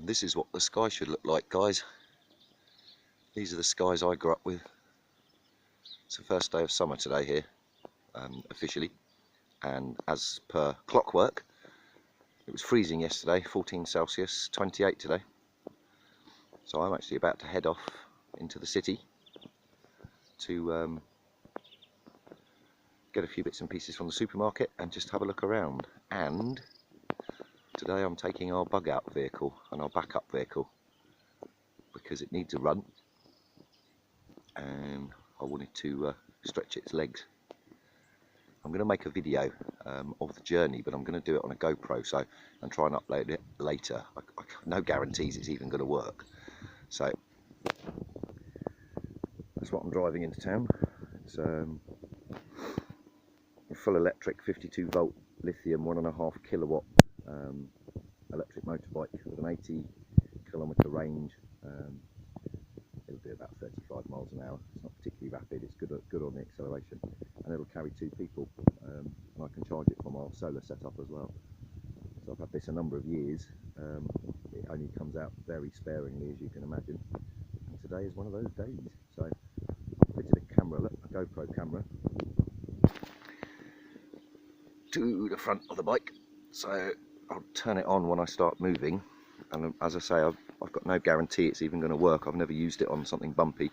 And this is what the sky should look like, guys. These are the skies I grew up with. It's the first day of summer today here, officially, and as per clockwork, it was freezing yesterday, 14 Celsius, 28 today. So I'm actually about to head off into the city to get a few bits and pieces from the supermarket and just have a look around. And today I'm taking our bug out vehicle and our backup vehicle because it needs a run, and I wanted to stretch its legs. I'm going to make a video of the journey, but I'm going to do it on a GoPro and try and upload it later. No guarantees it's even going to work. So that's what I'm driving into town. It's a full electric 52 volt lithium 1.5 kilowatt electric motorbike with an 80 kilometre range. It'll do about 35 miles an hour. It's not particularly rapid, it's good on the acceleration, and it'll carry 2 people, and I can charge it from our solar setup as well. So I've had this a number of years. It only comes out very sparingly, as you can imagine, and today is one of those days. So I've fitted a camera, a GoPro camera, to the front of the bike, so I'll turn it on when I start moving. And as I say, I've got no guarantee it's even going to work. I've never used it on something bumpy.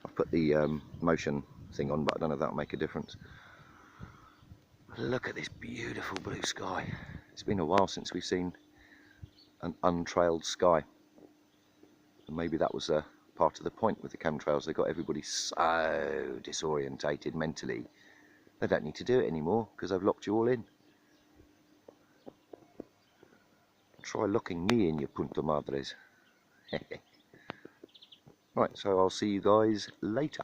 I've put the motion thing on, but I don't know if that'll make a difference. Look at this beautiful blue sky. It's been a while since we've seen an untrailed sky, and maybe that was part of the point with the chemtrails. They got everybody so disorientated mentally. They don't need to do it anymore because they've locked you all in. Try locking me in, you punta madres. Right, so I'll see you guys later.